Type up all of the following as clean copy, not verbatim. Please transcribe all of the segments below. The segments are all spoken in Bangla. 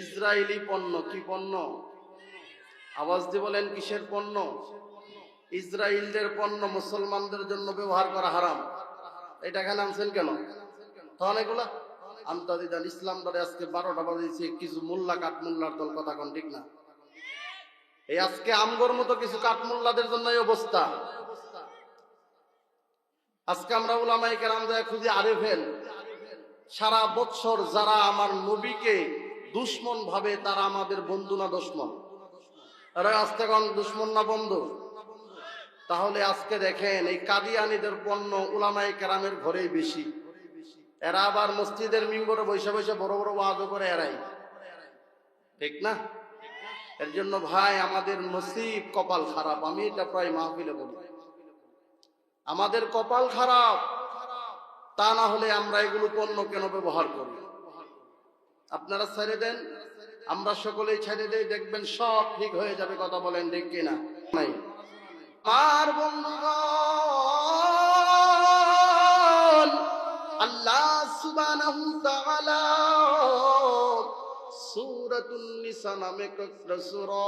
ইসরায়েলি পণ্য। কি পণ্য? আওয়াজ দিয়ে বলেন, কিসের পণ্য? ইসরায়েলদের পণ্য মুসলমানদের জন্য ব্যবহার করা হারাম। এটা এখানে আনছেন কেন? তখন এগুলা আন্তর্জাতিক ইসলাম দলে আজকে 12টা বাজিয়েছে কিছু মোল্লা কাঠমোল্লার দল, কথা কোন ঠিক না? এই আজকে আমগর মতো কিছু কাঠমোল্লাদের জন্য এই অবস্থা। আজকে আমরা উলামায়ে কেরাম যায় খুঁজে আরেফেন, সারা বছর যারা আমার নবীকে দুশ্মন ভাবে তারা আমাদের বন্ধু না দুশ্মন? এরা আজকে কোন দুশ্মন না বন্ধু? তাহলে আজকে দেখেন এই কাদিয়ানীদের পণ্য উলামায়ে কেরামের ঘরেই বেশি। এরা আবার মসজিদের মিম্বরে বসে বসে বড় বড় ওয়াজও করে এরাই, ঠিক না? এর জন্য ভাই আমাদের নসিব কপাল খারাপ। আমি এটা প্রায় মাহফিলে বলি, আমাদের কপাল খারাপ। তা না হলে আমরা এগুলো পণ্য কেন ব্যবহার করি? আপনারা ছেড়ে দেন, আমরা সকলেই ছেড়ে দেই, দেখবেন সব ঠিক হয়ে যাবে। কথা বলেন ঠিক কিনা? নাই আর বন্ধুগণ, আল্লাহ সুবহানাহু ওয়া তাআলা সূরাতুন নিসা নামে একটা সূরা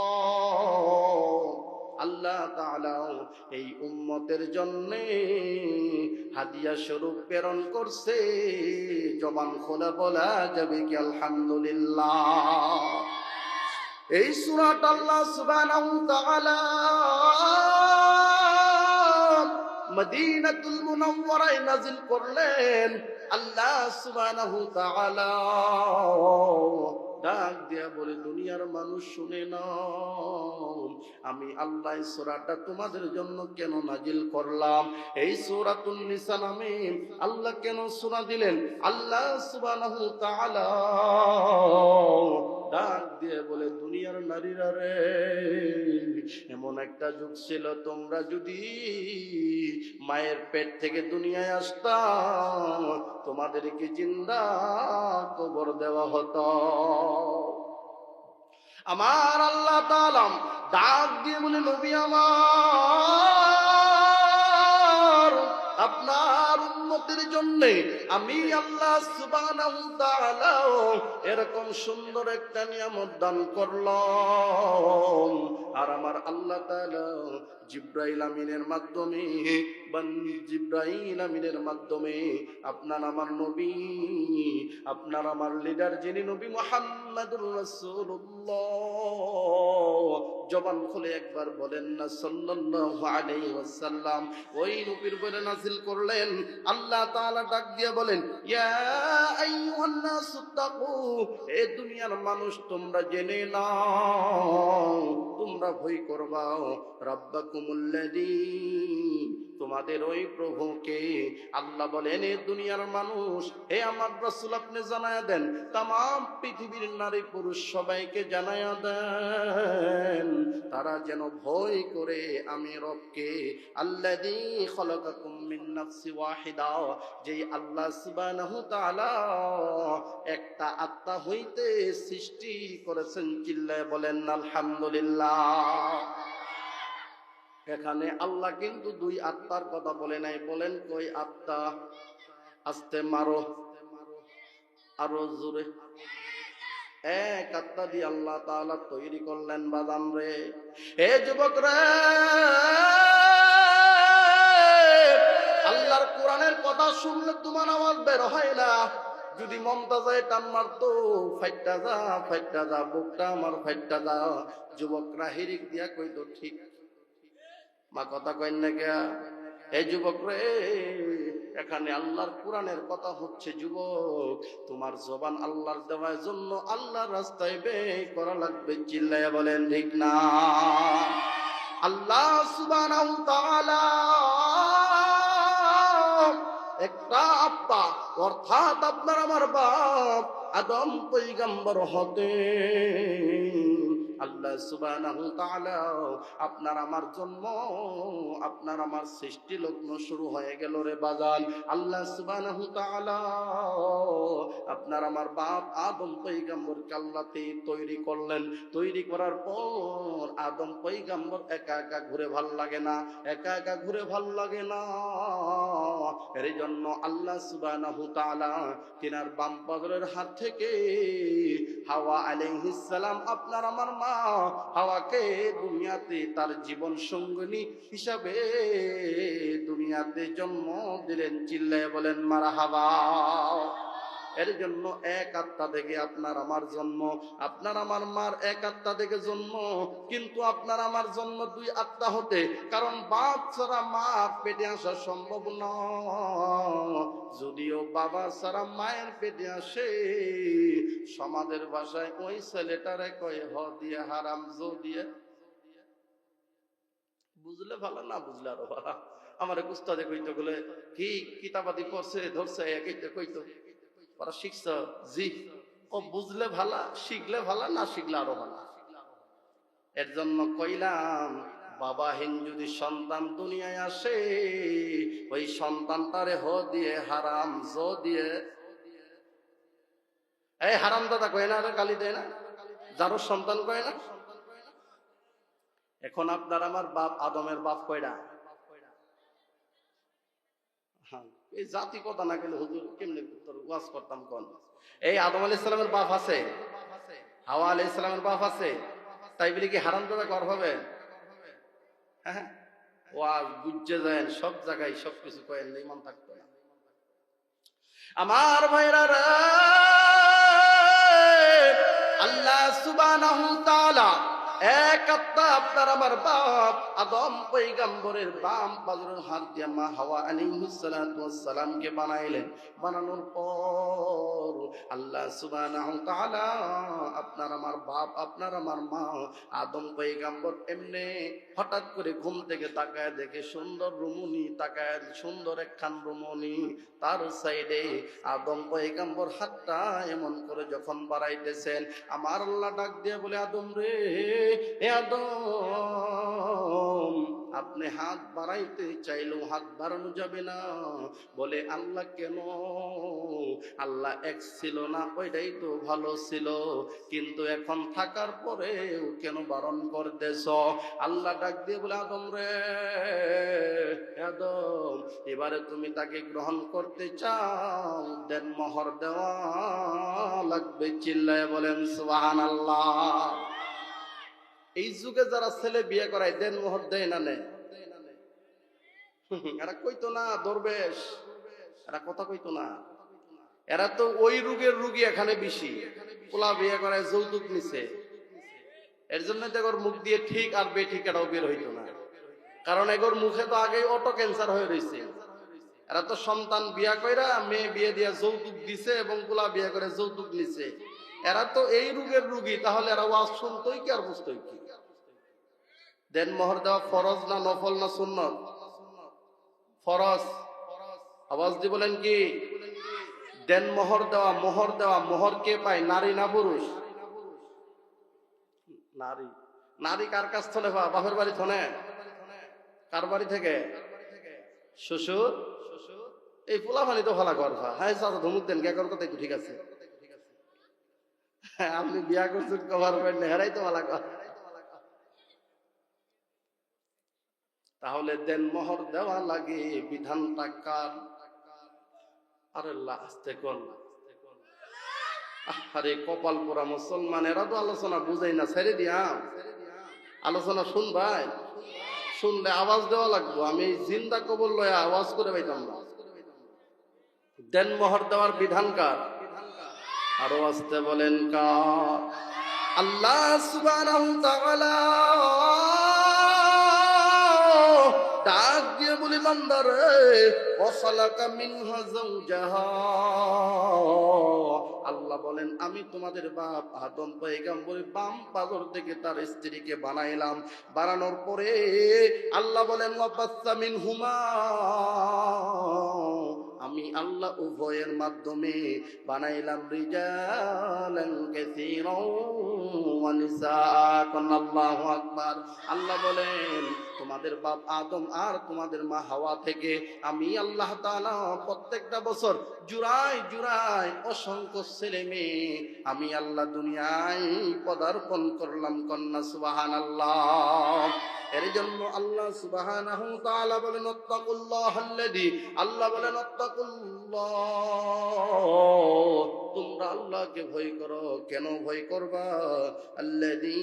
আল্লাহ তাআলা এই উম্মতের জন্য হাদিয়া স্বরূপ প্রেরণ করছে। জবান খোলা বলা যাবে কি আলহামদুলিল্লাহ? এই সূরাটা আল্লাহ সুবহানাহু ওয়া তাআলা মদিনাতুল মুনাওয়ারায় নাযিল করলেন। আল্লাহ সুবহানাহু ওয়া তাআলা ডাক দিয়া বলে, দুনিয়ার মানুষ শুনে নাও, আমি আল্লাহ এই সূরাটা তোমাদের জন্য কেন নাজিল করলাম। এই সূরাতুন নিসা নামে আল্লাহ কেন সূরা দিলেন? আল্লাহ সুবহানাহু ওয়া তাআলা ডাক দিয়ে বলে, দুনিয়ার নারীরা রে, এমন একটা যুগ ছিল তোমরা যদি মায়ের পেট থেকে দুনিয়ায় আসতা, তোমাদেরকে জিন্দা কবর দেওয়া হতো। আমার আল্লাহ তাআলা ডাক দিয়ে বলে, নবী আমার, আপনার উম্মতের জন্য আমি আল্লাহ সুবহানাহু ওয়া তাআলা এরকম সুন্দর একটা নিয়ামত দান করলাম। আর আমার আল্লাহ তাআলা জিবরাইল আমিনের মাধ্যমে আপনার আমার নবী, আপনার আমার লিডার যিনি নবী মুহাম্মদুর রাসূলুল্লাহ, জবান খুলে একবার বলেন না সাল্লাল্লাহু আলাইহি ওয়াসাল্লাম, ওই নবীর বলে নাযিল করলেন। আল্লাহ তাআলা ডাক দিয়ে বলেন, ইয়া আইয়ুহান নাসুত্তাকু, এ দুনিয়ার মানুষ তোমরা জেনে নাও, তোমরা ভয় করবা রাব্বাকুমুল্লাযী, তোমাদের ওই প্রভুকে। আল্লাহ বলেন, এ দুনিয়ার মানুষ, হে আমার রাসূল আপনি জানায়া দেন, तमाम পৃথিবীর নারী পুরুষ সবাইকে জানায়া দেন, তারা যেন ভয় করে আমি রবকে। আল্লাযী খলাকাকুম মিন নাফসি ওয়াহিদা, যেই আল্লাহ সুবহানাহু ওয়া তাআলা একটা আত্মা হইতে সৃষ্টি করেছেন। চিল্লায় বলেন আলহামদুলিল্লাহ। এখানে আল্লাহ কিন্তু দুই আত্মার কথা বলে নাই। বলেন কই আত্মা? আস্তে মারো, আরো জোরে। এক আত্মা দিয়ে আল্লাহ তাআলা তৈরি করলেন বাদাম রে। হে যুবক রে, আল্লাহর কোরআনের কথা শুনলে তোমার আওয়াজ বের হয় না। যদি মমতা যায় টান মারতো, ফাইটটা যা, ফাইটটা যা, বুকটা আমার ফাইটটা যা। যুবকরা হিরিক দিয়া কইতো, ঠিক মা কথা কইন না কে? এই যুবক রে, এখানে আল্লাহর কোরআনের কথা হচ্ছে। যুবক, তোমার জবান আল্লাহর দেওয়ার জন্য আল্লাহর রাস্তায় ব্যয় করা লাগবে। চিল্লায়া বলেন ঠিক না? আল্লাহ সুবহানাহু ওয়া তাআলা একটা আত্মা, অর্থাৎ আপনার আমার বাপ আদম পয়গম্বর হতে আল্লাহ সুবহানাহু ওয়া তাআলা আপনার আমার জন্ম, আপনার আমার সৃষ্টি লগ্ন শুরু হয়ে গেল রে বাজান। আল্লাহ সুবহানাহু ওয়া তাআলা আপনার আমার বাপ আদম পয়গম্বরকে আল্লাহতে তৈরি করলেন। তৈরি করার পর আদম পয়গম্বর একা একা ঘুরে ভাল লাগে না, একা একা ঘুরে ভাল লাগে না। এর জন্য আল্লাহ সুবহানাহু তাআলা তিনার বাম পাজরের হাত থেকে হাওয়া আলাইহিস সালাম আপনার আমার মা হাওয়াকে দুনিয়াতে তার জীবন সঙ্গিনী হিসাবে দুনিয়াতে জন্ম দিলেন। চিল্লায়ে বলেন মারহাবা। এর জন্য এক আত্মা থেকে আপনার আমার জন্ম, আপনার আমার মার এক আত্মা থেকে জন্ম, কিন্তু আপনার আমার জন্ম দুই আত্মা হতে, কারণ বাপ ছাড়া মা পেটে আসা সম্ভব নয়। যদিও বাবা ছাড়া মায়ের পেটে আসে, সমাজের ভাষায় ওই ছেলেটারে কয় হ দিয়ে হারাম জো দিয়ে। বুঝলে ভালো, না বুঝলে আরো ভালো। আমার উস্তাদে কইতো বলে কি কিতাবাদি পড়ছে ধরছে একইটা কইতো, ওরা শিখছ জি, ও বুঝলে ভালা, শিখলে ভালা, না শিখলে আরো ভালা। এর জন্য কইলাম বাবাহীন যদি সন্তান দুনিয়ায় আসে, ওই সন্তানটারে হ দিয়ে হারাম জো দিয়ে। এই হারাম দাদা কয় না, গালি দেয় না, যারও সন্তান কয় না। এখন আপনার আমার বাপ আদমের বাপ কয়টা? হ্যাঁ, এই জাতি কথা না গেলে হুজুর কেমনে ওয়াজ করতাম কোন? এই আদম আলাইহিস সালামের বাপ আছে, হাওয়া আলাইহিস সালামের বাপ আছে, তাই বলে কি হারাম দাদা কর হবে? হ্যাঁ, ওয়াজ বুঝে যায় সব জায়গায় সবকিছু কয়েন ইমান থাকতো না। আমার ভাইরা রে, আল্লাহ সুবহানাহু তাআলা এক আত্মা আপনার আমার বাপ আদম পয়গম্বরের বাম পাজরের হাত দিয়ে মা হাওয়া আলাইহিস সালাতু ওয়াস সালামকে বানাইলেন। বানানোর পর আল্লাহ সুবহানাহু তাআলা আপনার আমার বাপ আপনার আমার মা আদম পয়গম্বর এমনি হঠাৎ করে ঘুম থেকে তাকায় দেখে সুন্দর রমণী, তাকায় সুন্দর একখান রমণী, তার সাইডে আদম পয়গম্বর হাতটা এমন করে যখন বাড়াইতেছেন, আমার আল্লাহ ডাক দিয়ে বলে আদম রে, হে আদম, আপনি হাত বাড়াইতে চাইলেও হাত বাড়ানো যাবে না। বলে আল্লাহ কেন? আল্লাহ এক ছিল না, ওইটাই তো ভালো ছিল, কিন্তু এখন থাকার পরেও কেন বারণ করতেছ? আল্লাহ ডাক দিয়ে বলে আদম রে, আদম, এবারে তুমি তাকে গ্রহণ করতে চাও, দেন মোহর দেওয়া লাগবে। চিল্লায় বলেন সুবহানাল্লাহ। এই যুগে যারা ছেলে বিয়ে করায় দেন মোহর দেয় না নেয়? এরা কইতো না দরবেশ, এরা কথা কইতো না। এরা তো ওই রোগের রুগী এখানে বেশি, পোলা বিয়ে করায় যৌতুক নিছে। এর জন্য তো এগোর মুখ দিয়ে ঠিক আর বেঠিক এটাও বের হইতো না, কারণ এগোর মুখে তো আগেই অটো ক্যান্সার হয়ে রয়েছে। এরা তো সন্তান বিয়া কইরা মেয়ে বিয়ে দিয়া যৌতুক দিছে এবং পোলা বিয়ে করে যৌতুক নিছে। এরা তো এই রোগের রুগী, তাহলে এরা ওয়াজ শুনতোই কি আর বুঝতোই কি? দেন মোহর দেওয়া ফরজ না নফল না সুন্নত? ফরজ। আওয়াজ দিয়ে বলেন কি? দেন মোহর দেওয়া, মোহর দেওয়া, মোহর কে পায়, নারী না পুরুষ? নারী। নারী কার কাছ থেকে পা? বাপের বাড়ি থনে? কার বাড়ি থেকে? শ্বশুর। এই পোলাপানি তো ভালা করবা। হ্যাঁ চাচা ধমুক দেন, কে কর কথাই তো ঠিক আছে। আপনি বিয়া করছেন কভার পয়েন্ট হেরাই তো ভালা কর। তাহলে দেন মোহর দেওয়া লাগে, বিধানটা কার? আরে আস্তে কর। আরে কপাল পোড়া মুসলমান, এরা তো আলোচনা বুঝাই না, ছেড়ে দিয়া আলোচনা শুনবাই, শুনলে আওয়াজ দেওয়া লাগবো। আমি জিন্দা কবর লয়া আওয়াজ করে পাইতাম না। দেন মোহর দেওয়ার বিধান কার? আরো আসতে বলেন কার? আল্লাহ সুবহানাহু তাআলা ডাক দিয়ে বলি বান্দারে, ওয়াসালাকা মিনহা যাওজাহা। আল্লাহ বলেন আমি তোমাদের বাপ আদম পয়গম্বরের বাম পাজর থেকে তার স্ত্রীকে বানাইলাম। বানানোর পরে আল্লাহ বলেন ওয়াবাসসা মিনহুমা, আমি আল্লাহ উভয়ের মাধ্যমে বানাইলাম রিজালান কাসীরাও ওয়া নিসাআ। আল্লাহু আকবার। আল্লাহ বলেন তোমাদের বাপ আদম আর তোমাদের মা হাওয়া থেকে আমি আল্লাহ তাআলা প্রত্যেকটা বছর জুড়াই জুড়াই অসংখ্য ছেলে মেয়ে আমি আল্লাহ দুনিয়ায় পদার্পণ করলাম। কন্যা সুবহানাল্লাহ। এর জন্য আল্লাহ সুবহানাহু ওয়া তাআলা বলেন আত্তাকুল্লাহাল্লাযী, আল্লাহ বলেন আত্তাকুল্লাহ, তোমরা আল্লাহকে ভয় করো। কেন ভয় করবা? আল্লাযী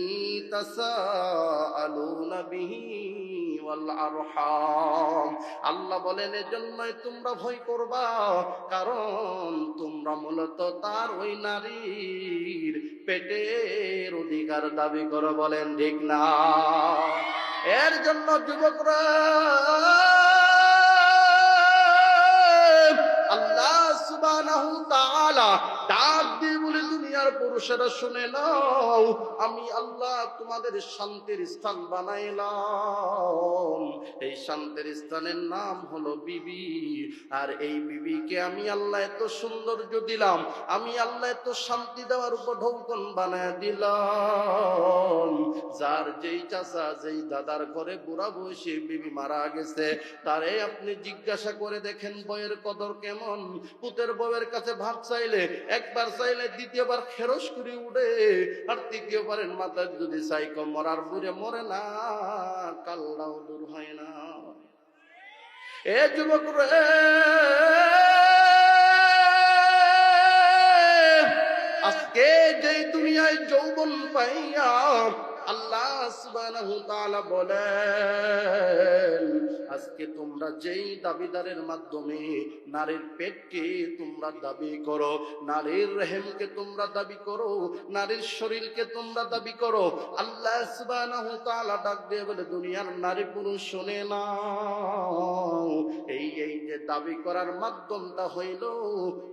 তাসাআলুনা বিহি ওয়াল আরহাম, আল্লাহ বলেন এজন্যই তোমরা ভয় করবা কারণ তোমরা মূলত তার ওই নারীর পেটের অধিকার দাবি করো। বলেন ঠিক না? এর জন্য যুবকরা আল্লাহ সুবহানাহু ওয়া তাআলা ডাক দিয়ে বলে দুনিয়ার পুরুষেরা শুনে নাও, আমি আল্লাহ তোমাদের শান্তির স্থান বানাইলাম। এই শান্তির স্থানের নাম হলো বিবি। আর এই বিবিকে আমি আল্লাহ এত সৌন্দর্য দিলাম, আমি আল্লাহ এত শান্তি দেওয়ার উপঢৌকন বানায় দিলাম। যার যেই চাচা যেই দাদার ঘরে বুড়া বয়সী বিবি মারা গেছে, তারে আপনি জিজ্ঞাসা করে দেখেন বইয়ের কদর কেমন। পুতের বউয়ের কাছে ভাত চাইলে একবার চাইলে দ্বিতীয়বার খেরস করে উঠে, আর তৃতীয়বারের মাথায় যদি চাই কম মরার বুড়ে মরে না, কাল্লাও দূর হয় না। এ যুবক রে, আজকে যেই দুনিয়ায় যৌবন পাইয়া আল্লাহ সুবহানাহু ওয়া তাআলা বলেন আজকে তোমরা যেই দাবিদারের মাধ্যমে নারীর পেটকে তোমরা দাবি করো, নারীর রহিমকে তোমরা দাবি করো, নারীর শরীরকে তোমরা দাবি করো, আল্লাহ সুবহানাহু ওয়া তাআলা ডাক দিয়ে বলে দুনিয়ার নারী পুরুষ শুনে নাও, এই যে দাবি করার মাধ্যমটা হইল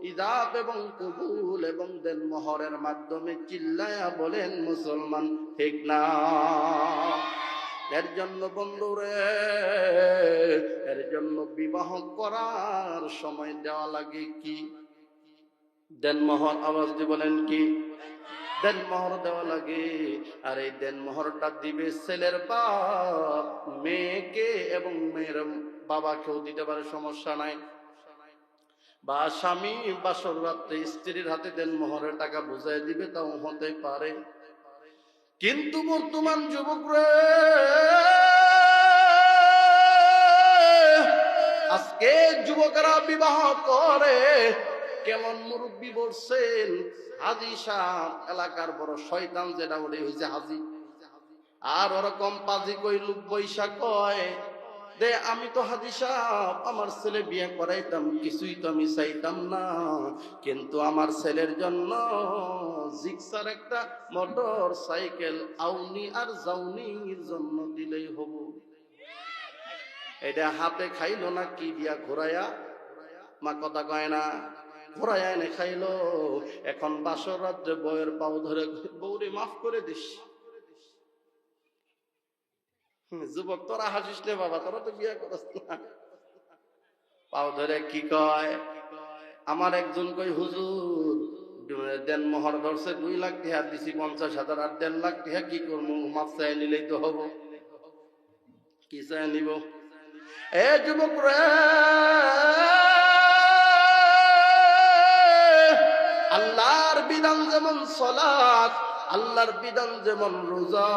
ইজাব এবং কবুল এবং দেনমোহরের মাধ্যমে। চিল্লায়া বলেন মুসলমান ঠিক না? এর জন্য বন্ধুরে, এর জন্য বিবাহ করার সময় দেওয়া লাগে কি? দেনমোহর। আওয়াজ দিয়ে বলেন কি? দেনমোহর দেওয়া লাগে। আর এই দেনমোহরটা দিবে ছেলের বাপ মেয়েকে, এবং মেয়ের বাবাকেও দিতে পারে, সমস্যা নাই। বা স্বামী বাসর রাত্রে স্ত্রীর হাতে দেনমোহরের টাকা বুঝাই দিবে, তাও হতে পারে। কিন্তু বর্তমান যুবকরা আজকে যুবকরা বিবাহ করে কেমন? মুরব্বী বলছেন হাজি সাহেব, এলাকার বড় শয়তান যেটা বলে হয়েছে হাজি। আর ওরকম পাজি কই লোক বৈশা কয় দে আমি তো হাজি সাহেব, আমার ছেলে বিয়ে করাইতাম, কিছুই তো আমি চাইতাম না, কিন্তু আমার ছেলের জন্য জিক্সার একটা মোটর সাইকেল আউনি আর জাউনির জন্য দিলেই হব। এটা হাতে খাইলো না কি দিয়া ঘোরাইয়া, মা কথা কয় না, ঘোরাইয়া এনে খাইলো। এখন বাসর রাত্রে বউয়ের পাও ধরে বউরে মাফ করে দিস। যুবক তোরা হাসিস নে বাবা, তোরা তো বিয়ে করস না। পাও ধরে কি কয়? আমার একজন কই হুজুর দেনমোহর ধরছে 2 লাখ টাকা দিছি, 50,000 আর 1.5 লাখ টাকা কি করবো? মাছ চাই নিলেই তো হবো। কি চাই নিব? এ যুবক রে, আল্লাহর বিধান যেমন সালাত, আল্লাহর বিধান যেমন রোজা,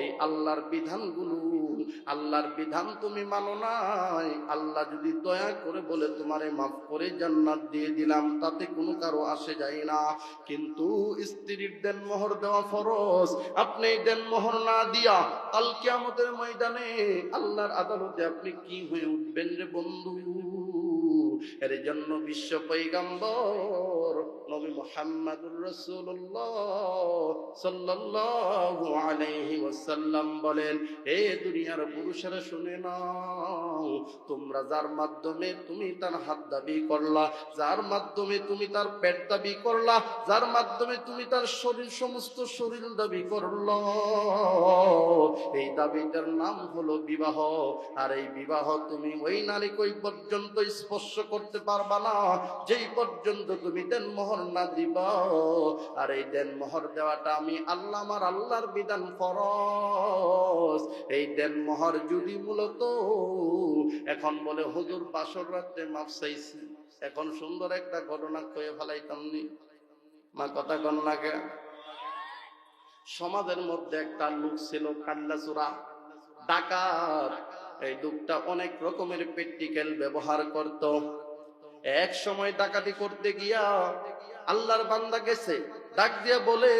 এই আল্লাহর বিধানগুলো, আল্লাহর বিধান তুমি মানো নাই, আল্লাহ যদি দয়া করে বলে তোমারে মাফ করে জান্নাত দিয়ে দিলাম, তাতে কোনো কারো আসে যায় না। কিন্তু স্ত্রীর দেনমোহর দেওয়া ফরজ। আপনি দেনমোহর না দিয়া কাল কিয়ামতের ময়দানে আল্লাহর আদালতে আপনি কি হয়ে উঠবেন রে বন্ধু? এর জন্য বিশ্ব পয়গম্বর নবী মুহাম্মদুর রাসূলুল্লাহ সাল্লাল্লাহু আলাইহি ওয়াসাল্লাম বলেন, হে দুনিয়ার পুরুষেরা শুনে নাও, তোমরা যার মাধ্যমে তুমি তার হাত দাবি করলা, যার মাধ্যমে তুমি তার পেট দাবি করলা, যার মাধ্যমে তুমি তার শরীর সমস্ত শরীর দাবি করলা, এই দাবিটার নাম হলো বিবাহ। আর এই বিবাহ তুমি ওই নারীকে ওই পর্যন্ত স্পর্শ করতে পারবা না যেই পর্যন্ত তুমি দেনমোহর না দিবা। আর এই দেনমোহর দেওয়াটা আমি আল্লাহ, আমার আল্লাহর বিধান ফরজ। এই দেনমোহর যদি মূলত এখন বলে হুজুর বাসর রাতে মাপ চাইছি, এখন সুন্দর একটা ঘটনা কয়ে ফেলাইতাম নি, মা কথা কন না কে? সমাজের মধ্যে একটা লোক ছিল কাল্লাচোরা, ডাকাত। এই লোকটা অনেক রকমের প্র্যাকটিক্যাল ব্যবহার করত। এক সময় ডাকাতি করতে গিয়া আল্লাহর বান্দা গেছে, ডাক দিয়া বলে,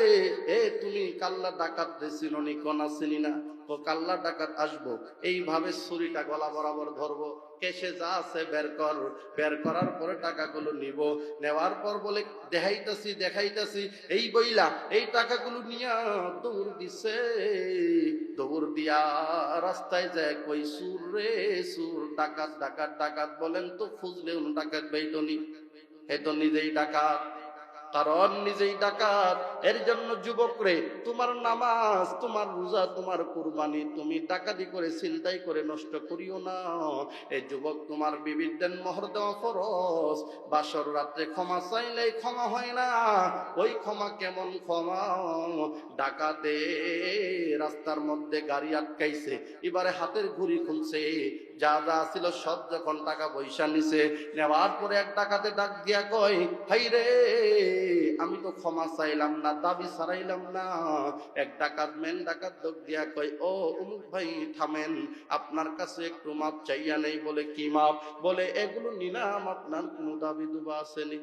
এ তুমি কাল্লা ডাকাত চিনো নি? কোনা চিনি না। ও কাল্লা ডাকাত আসবো, এইভাবে ছুরিটা গলা বরাবর ধরবো, কেসে যা আছে বের কর, বের করার পরে টাকাগুলো নিব। নেওয়ার পর বলে দেখাইতাছি দেখাইতাছি, এই বইলা এই টাকাগুলো নিয়া দৌড় দিছে। দৌড় দিয়া রাস্তায় যায়, কই সুর রে সুর, ডাকাত ডাকাত ডাকাত। বলেন তো খুঁজলেও ডাকাত বাইতনি, এ তো নিজেই ডাকাত, কারণ নিজেই ডাকাত। এর জন্য যুবক রে, তোমার নামাজ, তোমার রোজা, তোমার কুরবানি তুমি ডাকাতি করে ছিনতাই করে নষ্ট করিও না। এই যুবক, তোমার বিবির দেনমোহর দেওয়া ফরজ। বাসর রাত্রে ক্ষমা চাইলেই ক্ষমা হয় না। ওই ক্ষমা কেমন ক্ষমা? ডাকাতে রাস্তার মধ্যে গাড়ি আটকাইছে, এবারে হাতের ঘুড়ি খুলছে, যা যা ছিল সব যখন টাকা পয়সা নিছে, নেওয়ার পরে এক ডাকাতে ডাক দিয়া কয়, হাই রে, আমি তো ক্ষমা চাইলাম না, দাবি ছাড়াইলাম না। এক ডাকাত মেন ডাকাত দোক দিয়া কয়, ও অমুক ভাই থামেন, আপনার কাছে একটু মাপ চাইয়া নেই। বলে কি মাপ? বলে এগুলো নিলাম, আপনার কোনো দাবি দুবা আসেনি?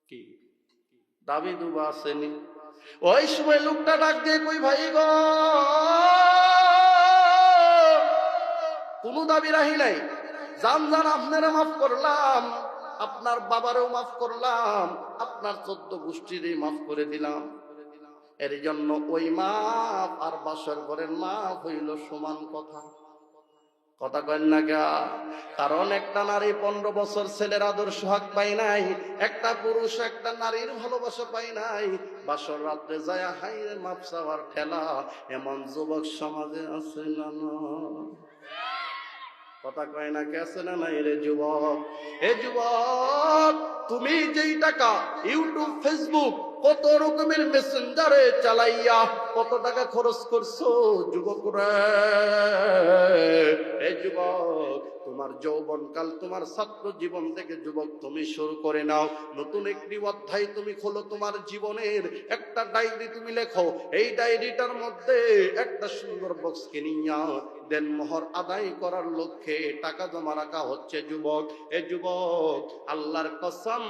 কি দাবি দুবা আসেনি? ওই সময় লোকটা ডাক দিয়ে কই, ভাই গো, কোনো দাবি রাহি নাই, জান জান আপনারা মাফ করলাম, আপনার বাবারেও মাফ করলাম, আপনার 14 গোষ্ঠীরই মাফ করে দিলাম। এর জন্য ওই মাপ আর বাসর ঘরের মাপ হইল সমান কথা। কথা কয় না গা? কারণ একটা নারী 15 বছর ছেলের আদর্শ হক পাই নাই, একটা পুরুষ একটা নারীর ভালোবাসা পাই নাই, বাসর রাত্রে যায় হাইরে মাপ চাওয়ার ঠেলা। এমন যুবক সমাজে আছে না? কথা কয় না? কে আছে না নাই রে যুবক? এ যুবক, তুমি যেই টাকা ইউটিউব ফেসবুক কত রকমের মেসেঞ্জারে চালাইয়া কত টাকা খরচ করছো যুবক রে, এ যুবক, তোমার যৌবনকাল, তোমার ছাত্র জীবন থেকে যুবক তুমি শুরু করে নাও। নতুন একটি অধ্যায় তুমি খোলো তোমার জীবনের, একটা ডায়েরি তুমি লেখো। এই ডায়েরিটার মধ্যে একটা সুন্দর বক্স কিনিয়া দেনমোহর আদায় করার লক্ষ্যে টাকা জমা রাখা হচ্ছে যুবক। এ যুবক, আল্লাহর কসম,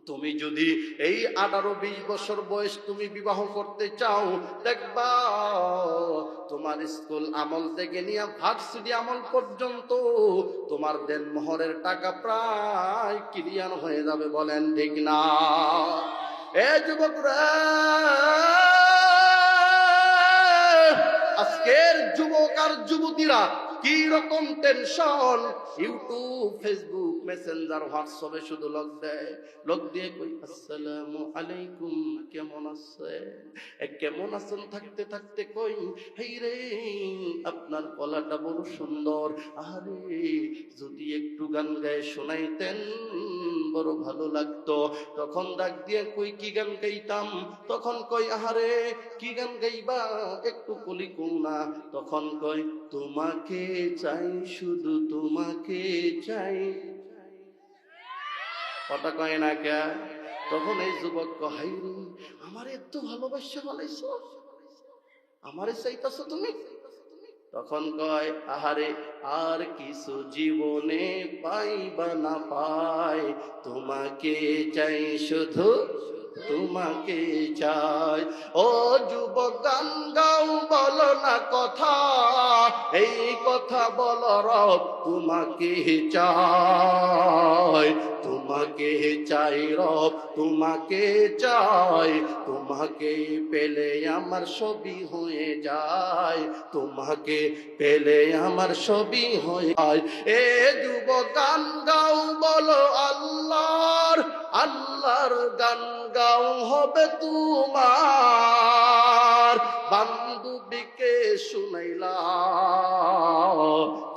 তুমি যদি এই 18-20 বছর বয়স তুমি বিবাহ করতে চাও, দেখবা তোমার স্কুল আমল থেকে নিয়ে ভার্সিটি আমল পর্যন্ত তোমার দেনমোহরের টাকা প্রায় ক্লিয়ার হয়ে যাবে। বলেন ঠিক না? এ যুবকরা, আজকের যুবক আর যুবতীরা কি রকম টেনশন! ইউটিউব, ফেসবুক, মেসেঞ্জার, হোয়াটসঅ্যাপে শুধু লোক দেয়, লোক দিয়ে কই আসসালামু আলাইকুম, কেমন আছেন? কেমন আছেন থাকতে থাকতে কই, হেই রে, আপনার গলাটা বড় সুন্দর, আরে যদি একটু গান গায়ে শোনাইতেন বড় ভালো লাগতো। তখন ডাক দিয়ে কই, কি গান গাইতাম? তখন কই, আহারে কি গান গাইবা, একটু কলি কও না। তখন কই, তোমাকে চাই, শুধু তোমাকে চাই। কথা কয় না কে? তখন এই যুবক কয়, হাই রে, আমার এত ভালোবাসা বলাইছো, আমারে চাইতাছো তুমি? তখন কয়, আহারে আর কিছু জীবনে পাইবা না পাই, তোমাকে চাই শুধু তোমাকে চাই। ও যুবক গান গাও, বলো না কথা, এই কথা বলো রব তোমাকে চাই। তোমাকে চাই রব, তোমাকে চাই, তোমাকে পেলে আমার সবই হয়ে যায়, তোমাকে পেলে আমার সবই হয়ে যায়। এ যুবক গান গাও, বলো আল্লাহর আল্লাহর গান গাও, হবে তোমার বান্ধবীকে শুনাইলা।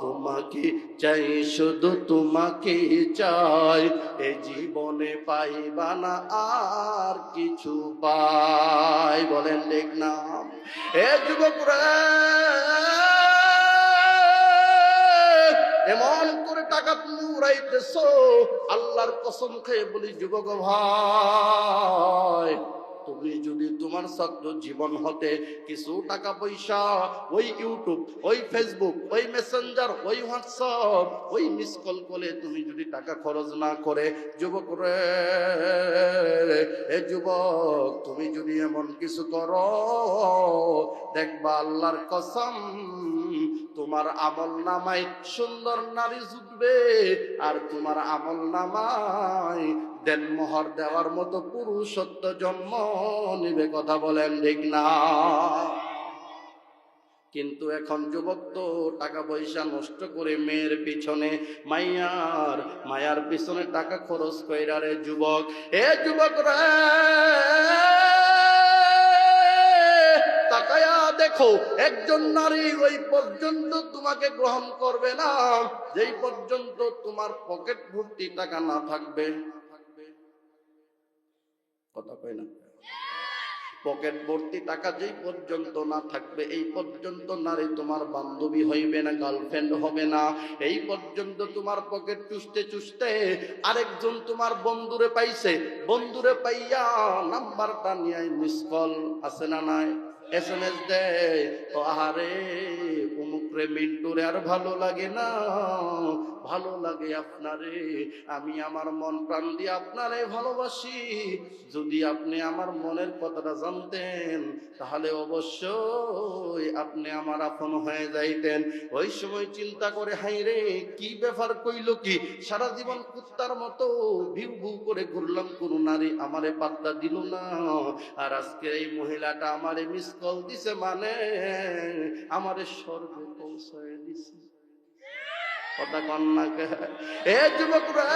তোমাকে চাই, শুধু তোমাকে চাই, এ জীবনে পাইবা না আর কিছু পাই। বলেন ঠিক না? এ যুবকরা এমন করে টাকা তুমি উড়াইতেছো, আল্লাহর কসম খেয়ে বলি যুবক ভাই, তুমি যদি তোমার ছাত্র জীবন হতে কিছু টাকা পয়সা ওই ইউটিউব, ওই ফেসবুক, ওই মেসেঞ্জার, ওই হোয়াটসঅ্যাপ, ওই মিস কল করে তুমি যদি টাকা খরচ না করে, যুবক রে, এ যুবক তুমি যদি এমন কিছু করো, দেখবা আল্লাহর কসম তোমার আমল নামায় সুন্দর নারী জুটবে, আর তোমার আমল নামায় দেনমোহর দেওয়ার মতো পুরুষত্ব জন্ম নিবে। কথা বলেন ঠিক না? কিন্তু এখন যুবক তো টাকা পয়সা নষ্ট করে মেয়ের পিছনে, মায়ার পিছনে টাকা খরচ কইরা রে যুবক। এ যুবক রে, তাকায়া দেখো, একজন নারী ওই পর্যন্ত তোমাকে গ্রহণ করবে না যেই পর্যন্ত তোমার পকেট ভর্তি টাকা না থাকবে। কথা কই না? পকেট ভর্তি টাকা যেই পর্যন্ত না থাকবে, এই পর্যন্ত নারী তোমার বান্ধবী হইবে না, গার্লফ্রেন্ড হবে না। এই পর্যন্ত তোমার পকেট চুষতে চুষতে আরেকজন তোমার বন্ধুরে পাইছে, বন্ধুরে পাইয়া নাম্বারটা নিয়ে মিস কল আছে না নাই, SMS দেয়, ও আরে অমুক রে মিন্টুরে আর ভালো লাগে না, ভালো লাগে আপনারে, আমি আমার মন প্রাণ দিয়ে আপনারে ভালোবাসি, যদি আপনি আমার মনের কথাটা জানতেন তাহলে অবশ্যই আপনি আমার আপন হয়ে যাইতেন। ওই সময় চিন্তা করে, হাই রে কি ব্যাপার, কইল কি, সারা জীবন কুত্তার মতো ভিউ ভিউ করে ঘুরলাম, কোন নারী আমারে পাত্তা দিল না, আর আজকে এই মহিলাটা আমারে মিস কল দিছে, মানে আমারে স্বর্গে পৌঁছায় দিছে। কথা কন্যাকে, এ যুবকরা,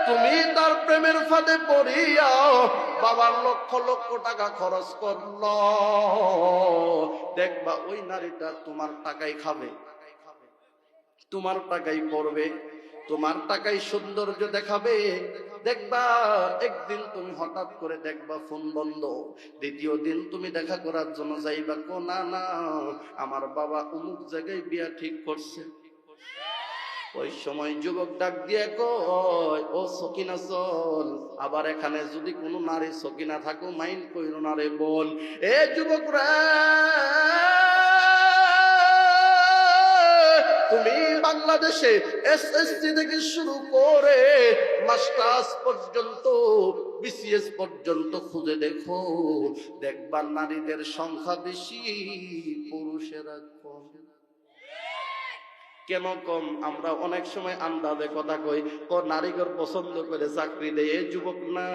তুমি তার প্রেমের ফাঁদে পড়িয়া বাবার লক্ষ লক্ষ টাকা খরচ করল, দেখবা ওই নারীটা তোমার টাকাই খাবে, তোমার টাকাই পড়বে, তোমার টাকাই সৌন্দর্য দেখাবে। দেখবা একদিন তুমি হঠাৎ করে দেখবা ফোন বন্ধ, দ্বিতীয় দিন তুমি দেখা করার জন্য যাইবা, কো না না আমার বাবা অমুক জায়গায় বিয়া ঠিক করছে। ওই সময় যুবক ডাক দিয়ে কয়, ও সকিনা চল, আবার এখানে যদি কোনো নারী সকিনা থাকো মাইন্ড কইরো না রে বোন। এ যুবকরা, তুমি বাংলাদেশে SSC থেকে শুরু করে মাস্টার্স পর্যন্ত, BCS পর্যন্ত খুঁজে দেখো, দেখবা নারীদের সংখ্যা বেশি, পুরুষেরা কম। কেন কম? আমরা অনেক সময় আন্দাজে কথা কই, নারীগর পছন্দ করে চাকরি দেয়, এই যুবক না,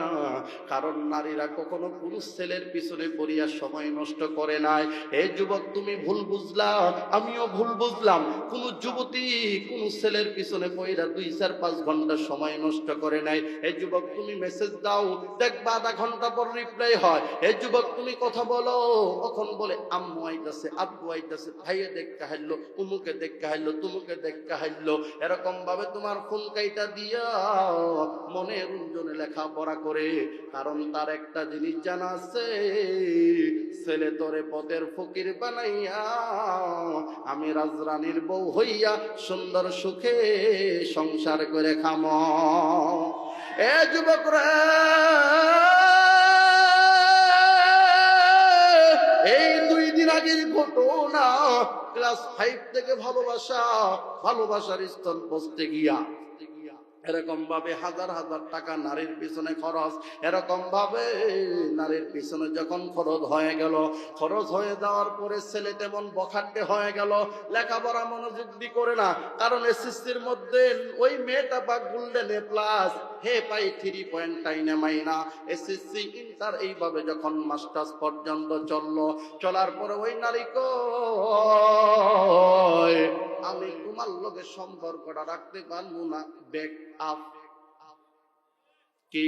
কারণ নারীরা কখনো পুরুষ ছেলের পিছনে পড়িয়া সময় নষ্ট করে নাই। এই যুবক তুমি ভুল বুঝলা, আমিও ভুল বুঝলাম। কোন যুবতী কোন ছেলের পিছনে পড়িয়া 2-4-5 ঘন্টা সময় নষ্ট করে নাই। এই যুবক তুমি মেসেজ দাও, দেখবা আধা ঘন্টা পর রিপ্লাই হয়। এই যুবক তুমি কথা বলো, কখন বলে আম্মু আইতাছে, আব্বু আইতাছে, ভাইয়ে দেখা হাইলো, উমুকে দেখা হাইলো, তুমি দেখা হাইলো। এরকম ভাবে তোমার ফোন কাইটা দিয়া মনে রঞ্জনে লেখাপড়া করে, কারণ তার একটা জিনিস জানা আছে, ছেলে তোরে পদের ফকির বানাইয়া আমি রাজরানীর বউ হইয়া সুন্দর সুখে সংসার করে খাম। এ যুবকরা, এই 2 দিন আগের ঘটনা, ক্লাস 5 থেকে ভালোবাসার স্তর বসতে গিয়া এরকম ভাবে হাজার হাজার টাকা নারীর পিছনে খরচ, এরকম ভাবে নারীর পিছনে যখন খরচ হয়ে গেল, খরচ হয়ে যাওয়ার পরে ছেলে তেমন বখাটে হয়ে গেল, লেখাপড়া মনোযোগ দিয়ে করে না। কারণ এসএসসির মধ্যে ওই মেয়েটা বা golden A plus, hey pi 3.9 Maina, SSC inter এইভাবে যখন মাস্টার্স পর্যন্ত চললো, চলার পরে ওই নারী কয় আমি তোমার লগে সম্পর্কটা রাখতে পারবো না, ব্যাক আপ। কি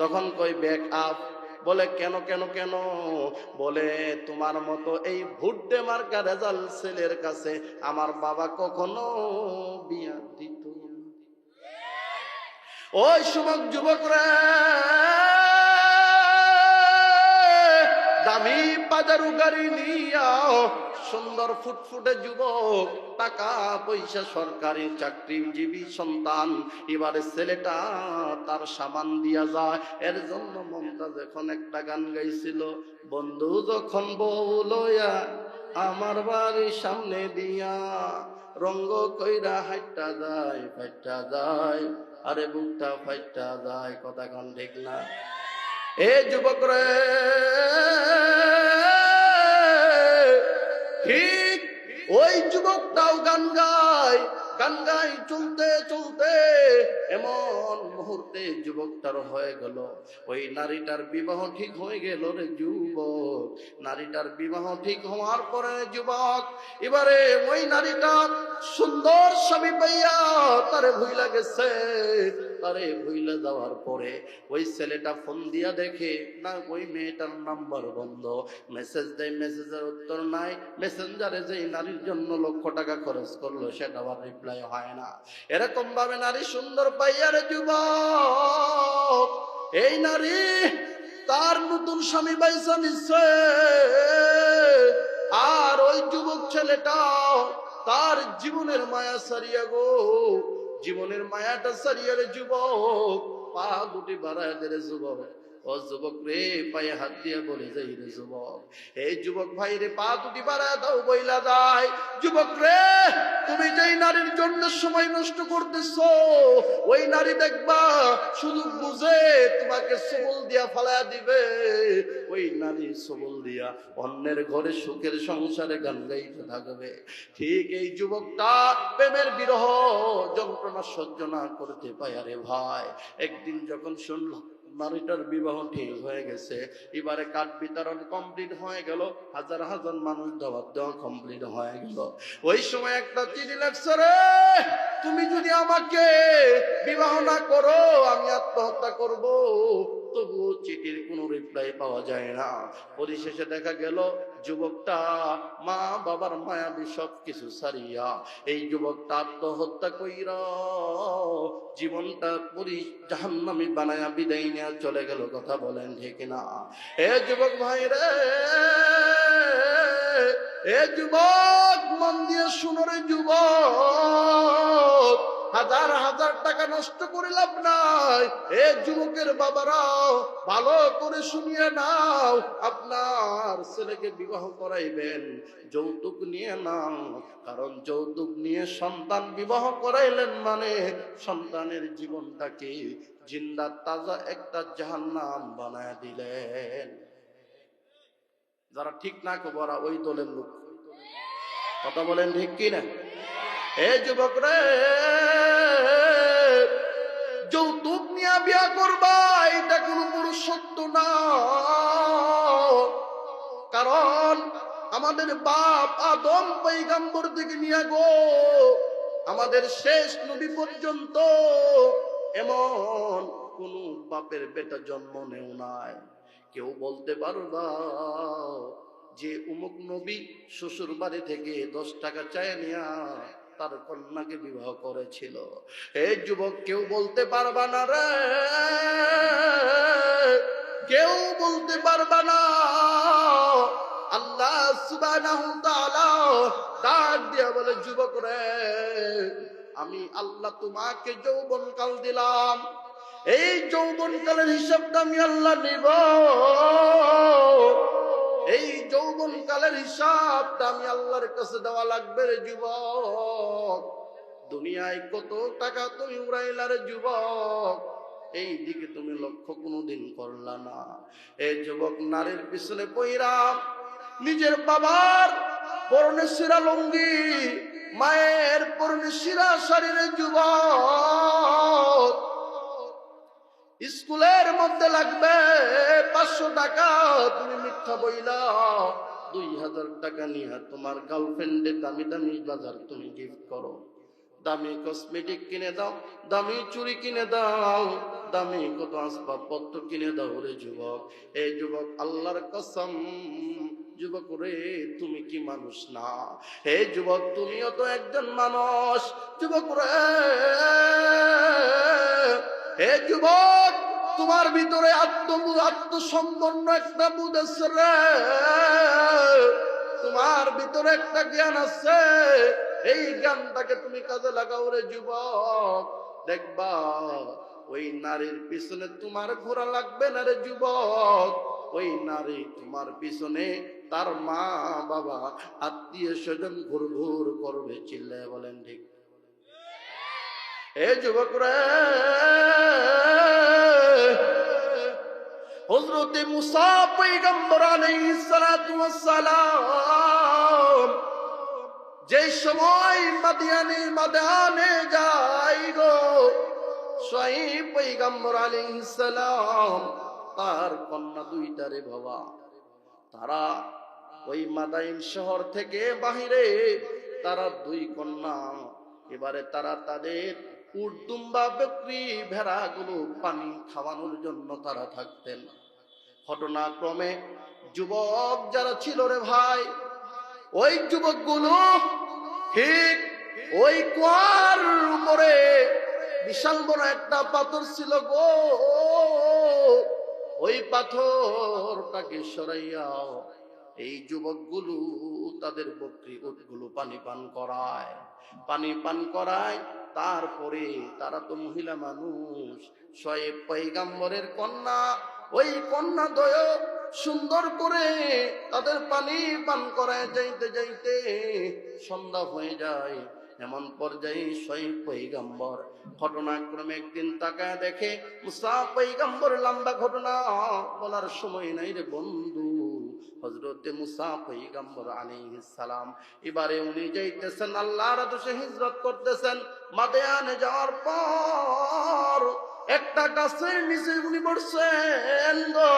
তখন কই ব্যাক আপ? বলে কেন কেন কেন? বলে তোমার মতো এই ভুট্টে মার্কা রেজাল্ট ছেলের কাছে আমার বাবা কখনো বিয়া দিত না। ওই যুবক যুবকরা, দামি বাজারু গাড়ি নিয়া সুন্দর ফুটফুটে যুবক, টাকা পয়সা, সরকারি চাকরিজীবী সন্তান, এবারে ছেলেটা তার সামান দিয়া যায়। এর জন্য মমতাজ এখন একটা গান গাইছিল, বন্ধু যখন বউ লইয়া আমার বাড়ির সামনে দিয়া রঙ্গ কইরা হাইটা যায়, ফাইটা যায়, আরে বুকটা ফাইটা যায়। কথা গান ঠিক না? এ যুবক রে, ঠিক ওই যুবকটাও গান গায়, গান গাই চলতে চলতে এমন মুহূর্তে যুবকটার হয়ে গেল, ওই নারীটার বিবাহ ঠিক হয়ে গেল রে যুবক। নারীটার বিবাহ ঠিক হওয়ার পরে যুবক, এবারে ওই নারীটা সুন্দর স্বামী পাইয়া তারে ভুইলা গেছে। তারে ভুইলা যাওয়ার পরে ওই ছেলেটা ফোন দিয়া দেখে না ওই মেয়েটার নাম্বার বন্ধ, মেসেজ দেয়, মেসেজের উত্তর নাই, মেসেঞ্জারে যে নারীর জন্য লক্ষ টাকা খরচ করলো সেটা আবার রিপ্লাই হয় না। এরকম ভাবে নারী সুন্দর পাইয়া রে যুবক, এই নারী তার নতুন স্বামী বাইসা নিচ্ছে, আর ওই যুবক ছেলেটাও তার জীবনের মায়া সারিয়া গো, জীবনের মায়াটা সারিয়া রে যুবক, পা দুটি বাড়ায় দে রে যুবক। ও যুবক রে, পায়ে হাত দিয়ে বলে যাই রে যুবক, এই যুবক ভাই রে, পা দুটি বাড়ায় দাও বইলা যায়। যুবক রে, তুমি যেই নারীর জন্য সময় নষ্ট করতেছো, ওই নারী দেখবা সুযোগ বুঝে তোমাকে সবল দিয়া ফালায়া দিবে। ওই নারী সবল দিয়া অন্যের ঘরে সুখের সংসারে গান গাইতে থাকবে। ঠিক এই যুবকটা প্রেমের বিরহ যন্ত্রণা সহ্য না করতে পায় রে ভাই। একদিন যখন শুনল নারীটার বিবাহ ঠিক হয়ে গেছে, এবারে কার্ড বিতরণ কমপ্লিট হয়ে গেল, হাজার হাজার মানুষ দাওয়াত দেওয়া কমপ্লিট হয়ে গেল। ওই সময় একটা চিঠি লেখছে, রে তুমি যদি আমাকে বিবাহ না করো আমি আত্মহত্যা করব। তবুও চিঠির কোনো রিপ্লাই পাওয়া যায় না। পরিশেষে দেখা গেল যুবকটা মা বাবার মায়াবী সব কিছু ছাড়িয়া এই যুবকটা আত্মহত্যা কইরা জীবনটা জাহান্নামী বানায়া বিদায় নিয়ে চলে গেল। কথা বলেন ঠিক না? এ যুবক ভাই রে, এ যুবক মন দিয়ে শুনো রে যুবক, হাজার হাজার টাকা নষ্ট করে লাভ নাই। এ যুবকের বাবারাও ভালো করে শুনিয়ে নাও, আপনার ছেলেকে বিবাহ করাইবেন, যৌতুক নিয়ে নাও। কারণ যৌতুক নিয়ে সন্তান বিবাহ করাইলেন মানে সন্তানের জীবনটাকে জিন্দা তাজা একটা জাহান্নাম বানায় দিলেন। যারা ঠিক না কবরা ওই দলের লোক। কথা বলেন ঠিক কি না? এ যুবক রে, যৌতুক নিয়ে বিয়া করবা এটা কোনো পুরুষত্ব না। কারণ আমাদের বাপ আদম পয়গম্বর থেকে নিয়ে গো আমাদের শেষ নবী পর্যন্ত এমন কোন বাপের বেটা জন্ম নেও নাই। কেউ বলতে পারবা যে অমুক নবী শ্বশুর বাড়ি থেকে 10 টাকা চায় নিয়া তার কন্যাকে বিবাহ করেছিল? এই যুবক কেউ বলতে পারবা না রে, কেউ বলতে পারবা না। আল্লাহ সুবহানাহু ওয়া তাআলা ডাক দিয়া বলে, যুবক রে, আমি আল্লাহ তোমাকে যৌবনকাল দিলাম, এই যৌবনকালের হিসাবটা আমি আল্লাহ নিব। এই যৌবনকালের হিসাবটা আমি আল্লাহর কাছে দেওয়া লাগবে রে যুবক। দুনিয়ায় কত টাকা তুমি উড়াইলার যুবক, এই দিকে তুমি লক্ষ্য কোনোদিন করলা না। এই যুবক নারীর পিছনে পইরা নিজের বাবার পরনে শিরা লুঙ্গি, মায়ের পরনে শিরা শাড়ির যুবক, স্কুলের মধ্যে লাগবে 500 টাকা, তুমি মিথ্যা বইলা 2000 টাকা নিয়ে তোমার গার্লফ্রেন্ডের দামি দামি বাজার তুমি গিফট করো, দামি কসমেটিক কিনে দাও, দামি চুড়ি কিনে দাও, দামি কত আসবাবপত্র কিনে দাও রে যুবক। এই যুবক, আল্লাহর কসম যুবক রে, তুমি কি মানুষ না? হে যুবক, তুমিও তো একজন মানুষ। যুবক রে, হে যুবক, তোমার ভিতরে আত্মসম্পন্ন একটা বোধ আছে রে, তোমার ভিতরে একটা জ্ঞান আছে, এই জ্ঞানটাকে তুমি কাজে লাগাও রে যুবক। দেখবা ওই নারীর পিছনে তোমার ঘোরা লাগবে না রে যুবক, ওই নারী তোমার পিছনে তার মা বাবা আত্মীয় স্বজন ঘুর ঘুর করবে। চিল্লায় বলেন ঠিক? এ যুবক রে, হযরতে মুসা পয়গম্বর আলাইহিস সালাতু ওয়াস সালাম যে সময় মাদিয়ানে যায় গো, শুআয়ব পয়গম্বর আলাইহিস সালাম তার কন্যা দুইটা রে বাবা, তারা ওই মাদাইন শহর থেকে বাহিরে, তারা 2 কন্যা। এবারে তারা তাদের উট, দুম্বা, বকরি, ভেড়াগুলো পানি খাওয়ানোর জন্য তারা থাকতেন। ঘটনাক্রমে যুবক যারা ছিল রে ভাই, ওই যুবকগুলো ঠিক ওই কুয়ার উপরে বিশাল বড় একটা পাথর ছিল গো, ওই পাথরটাকে সরাইয়া এই যুবকগুলো তাদের বকরি উটগুলো পানি পান করায়। তারপরে তারা তো মহিলা মানুষ, শুআয়ব পয়গম্বরের কন্যা, ওই কন্যা দ্বয় সুন্দর করে তাদের পানি পান করায় যাইতে যাইতে সন্ধ্যা হয়ে যায়। এমন পর্যায়ে শুআয়ব পয়গম্বর ঘটনাক্রমে একদিন তাকায় দেখে মুসা পয়গম্বর, লম্বা ঘটনা বলার সময় নাই রে বন্ধু। হযরতে মুসা পয়গম্বর আলাইহিস সালাম এবারে উনি যাইতেছেন, আল্লাহর আদেশে হিজরত করতেছেন। মাদিয়ানে যাওয়ার পর একটা গাছের নিচে উনি বসছেন গো।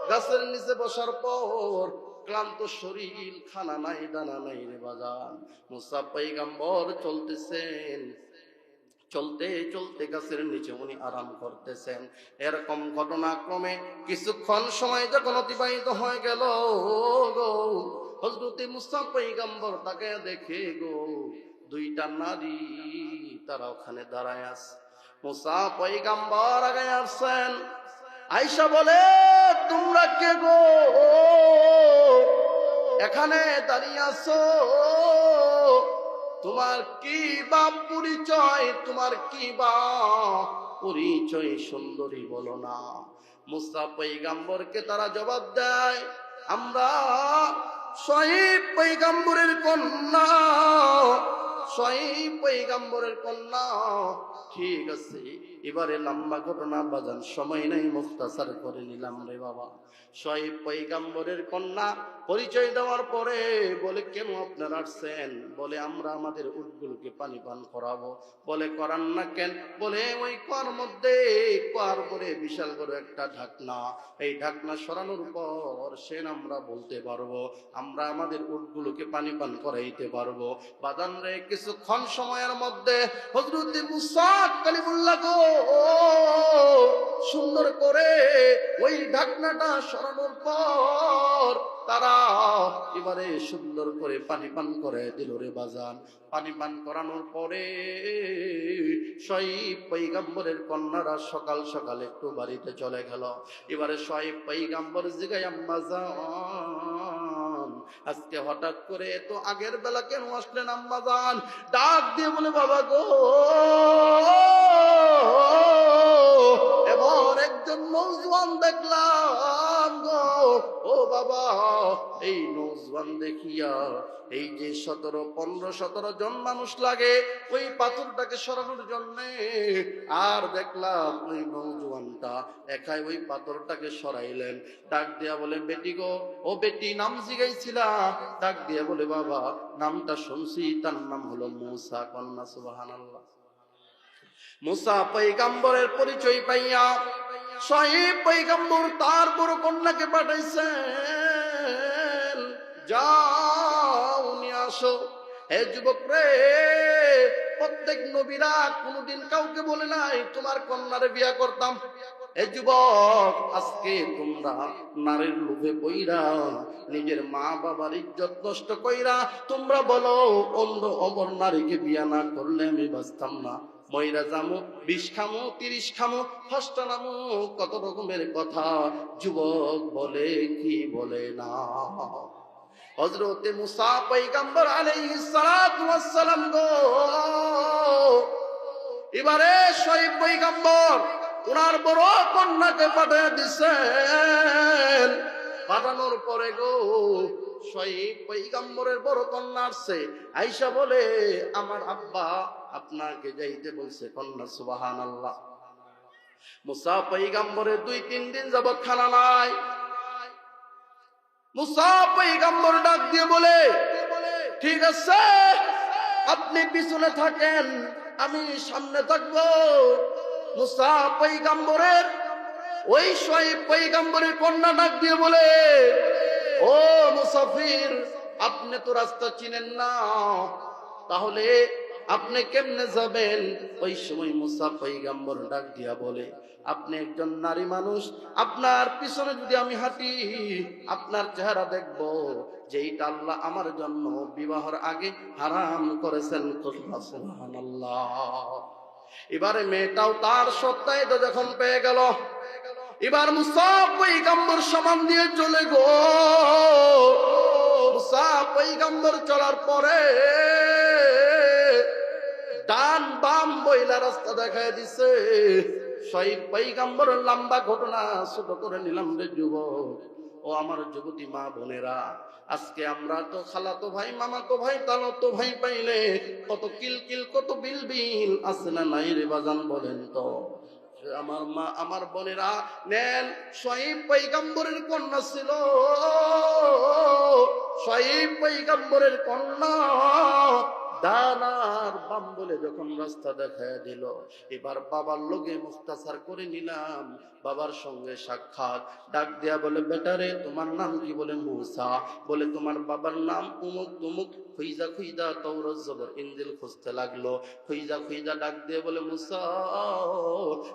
গাছের নিচে বসার পর ক্লান্ত শরীর, খানা নাই দানা নাই রে বাজান। মুসা পয়গম্বর চলতেছেন, চলতে চলতে গাছের নিচে উনি আরাম করতেছেন। এরকম ঘটনাক্রমে কিছুক্ষণ সময় যখন অতিবাহিত হয়ে গেল গো, হযরতে মুসা পয়গম্বর তাকে দেখে গো, 2টা নারী তারা ওখানে দাঁড়ায় আছে। মুসা পয়গম্বর আগে আসছেন, আয়েশা বলে, তোমরা কে গো এখানে দাঁড়িয়ে আছো? তোমার কি বা পরিচয়, তোমার কি বা পরিচয়, সুন্দরী বলো না। মুসা পয়গম্বরকে তারা জবাব দেয়, আমরা শুআয়ব পয়গম্বরের কন্যা, শুআয়ব পয়গম্বরের কন্যা। ঠিক আছে, এবারে লম্বা ঘটনা বাজান, সময় নাই, মুখতাসার করে নিলাম রে বাবা। শুআয়ব পয়গম্বরের কন্যা পরিচয় দেওয়ার পরে বলে, কেন আপনারা আসছেন? বলে, আমরা আমাদের উটগুলোকে পানি পান করাবো। বলে, করান না কেন? বলে, ওই কুয়ার মধ্যে, কুয়ার পরে বিশাল বড় একটা ঢাকনা, এই ঢাকনা সরানোর পর সেন আমরা বলতে পারবো, আমরা আমাদের উটগুলোকে পানি পান করাইতে পারবো। বাদান রে, কিছুক্ষণ সময়ের মধ্যে হযরতে মুসা কালিমুল্লাহ গো সুন্দর করে ওই ঢাকনাটা সরানোর পর তারা এবারে সুন্দর করে পানি পান করে দিল রে বাজান। পানি পান করানোর পরে শুআয়ব পয়গম্বরের কন্যারা সকাল সকাল একটু বাড়িতে চলে গেল। এবারে শুআয়ব পয়গম্বর জিগায়, আম্মা জান, আজকে হঠাৎ করে এত আগের বেলা কেন আসলেন আম্মা জান? ডাক দিয়ে বলে, বাবা গো, এবার একজন নওজোয়ান দেখলাম গো, ও বাবা, এই নওজওয়ান দেখিয়া এই যে 17-15-17 জন মানুষ লাগে ওই পাথরটাকে সরানোর জন্যে, আর দেখলাম ওই নওজওয়ানটা একাই ওই পাথরটাকে সরাইলেন। ডাক দিয়া বলে, বেটি গো, ও বেটি, নাম জিগাইছিলা? ডাক দিয়া বলে, বাবা নামটা শুনছি, তার নাম হলো মূসা। কন্যা সুবহানাল্লাহ। মূসা পয়গম্বরের পরিচয় পাইয়া শোয়েব পয়গম্বর তার বড় কন্যাকে পাঠাইছেন, যাও নিয়ে আসো। হে যুবক রে, প্রত্যেক নবীরা কোনদিন কাউকে বলে নাই তোমার কন্যারে বিয়া করতাম। হে যুবক, আজকে তোমরা নারীর লোভে পইরা নিজের মা বাবার ইজ্জত নষ্ট কইরা তোমরা বলো অন্ধ অমর নারীকে বিয়া না করলে আমি বাঁচতাম না, ময়রা যামু, 20 খামু, 30 খামু, ফাঁসটা নামু, কত রকমের কথা যুবক বলে কি বলে না। হযরতে মুসা পয়গম্বর আলাইহিস সালাতু ওয়াস সালাম গো, এবারে শোয়েব পয়গম্বর ওনার বড় কন্যাকে পাঠিয়ে দিছেন। পাঠানোর পরে গো শোয়েব পয়গম্বরের বড় কন্যা আসছে, আয়েশা বলে, আমার আব্বা আপনাকে যাইতে বলছে। কন্যা সুবহানাল্লাহ। মুসা পয়গম্বরের 2-3 দিন যাবত খানা নাই। মুসা পয়গম্বর ডাক দিয়ে বলে, ঠিক আছে আপনি পিছনে থাকেন, আমি সামনে থাকবো। মুসা পয়গম্বরের ওই শোয়েব পয়গম্বরের কন্যা ডাক দিয়ে বলে, ও মুসাফির, আপনি তো রাস্তা চিনেন না, তাহলে আপনি কেমনে যাবেন? ওই সময় মুসা পয়গম্বর ডাক দিয়া বলে, আপনি একজন নারী মানুষ, আপনার পিছনে যদি আমি হাঁটি আপনার চেহারা দেখব যেইটা আল্লাহ আমার জন্য বিবাহের আগে হারাম করেছেন। সুবহানাল্লাহ। এবারে মেয়েটাও তার সত্যায়িত যখন পেয়ে গেল, এবার মুসা পয়গম্বর সামান দিয়ে চলে গো। মুসা পয়গম্বর চলার পরে ডান বাম বইলা রাস্তা দেখায় দিছে। শোয়েব পয়গম্বরের লম্বা ঘটনা ছোট করে নিলাম রে যুবক। ও আমার যুবতী মা বোনেরা, আজকে আমরা তো খালাতো ভাই, মামাতো ভাই, তালতো ভাই পাইলে কত কিলকিল, কত বিলবিল আছে না নাই রে বাজান, বলেন তো? আমার মা, আমার বোনেরা নেন, শোয়েব পয়গম্বরের কন্যা ছিল। শোয়েব পয়গম্বরের কন্যা ডান আর বাম বলে যখন রাস্তা দেখায় দিল, এবার বাবার লগে মুখতাসার করে নিলাম। বাবার সঙ্গে সাক্ষাৎ। ডাক দিয়া বলে, বেটারে তোমার নাম কি? বলে মূসা। বলে তোমার বাবার নাম উমুক তুমুক। খুইজা খুইজা তওরাত জবর ইনজিল খুঁজতে লাগলো। খুইজা খুইজা ডাক দিয়ে বলে, মূসা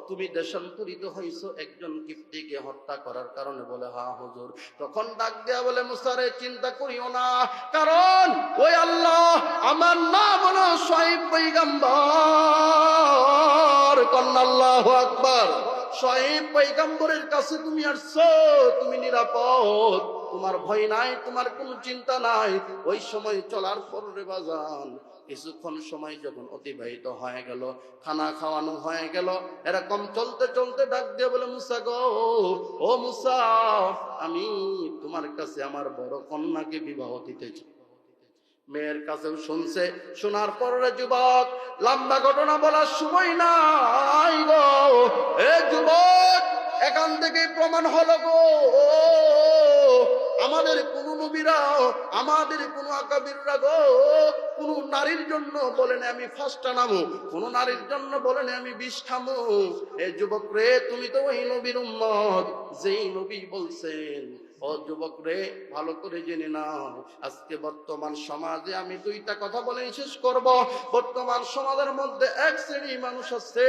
তুমি দেশান্তরিত হইছো একজন কিপ্টিকে হত্যা করার কারণে? বলে হ্যাঁ হুজুর। তখন ডাক দিয়া বলে, মূসা রে চিন্তা করিও না, কারণ ওই আল্লাহ আমার নাম হলো শোয়েব পয়গম্বর। কন্যা আল্লাহু আকবার। শোয়েব পয়গম্বরের কাছে তুমি আসছো, তুমি নিরাপদ, তোমার ভয় নাই, তোমার কোনো চিন্তা নাই। ওই সময় চলার পর রে বাজান, কিছুক্ষণ সময় যখন অতিবাহিত হয়ে গেল, খানা খাওয়ানো হয়ে গেল, এরকম চলতে চলতে ডাক দিয়ে বলে, মূসা গো, ও মূসা, আমি তোমার কাছে আমার বড় কন্যাকে বিবাহ দিতে চাই। মেয়ের কাছেও শুনছে। শোনার পরে যুবক, লম্বা ঘটনা বলার সময় নাই গো। এ যুবক, এখান থেকে প্রমাণ হলো গো, আমাদের কোন নবীরা, আমাদের কোন আকাবিররা গো, কোন নারীর জন্য বলেন আমি ফাঁসটা নামু, কোন নারীর জন্য বলেন আমি বিষ খামু। এ যুবক রে, তুমি তো ওই নবীর উম্মত যেই নবী বলছেন। ও যুবক রে, ভালো করে জেনে নাও, আজকে বর্তমান সমাজে আমি 2টা কথা বলে শেষ করব। বর্তমান সমাজের মধ্যে এক শ্রেণী মানুষ আছে,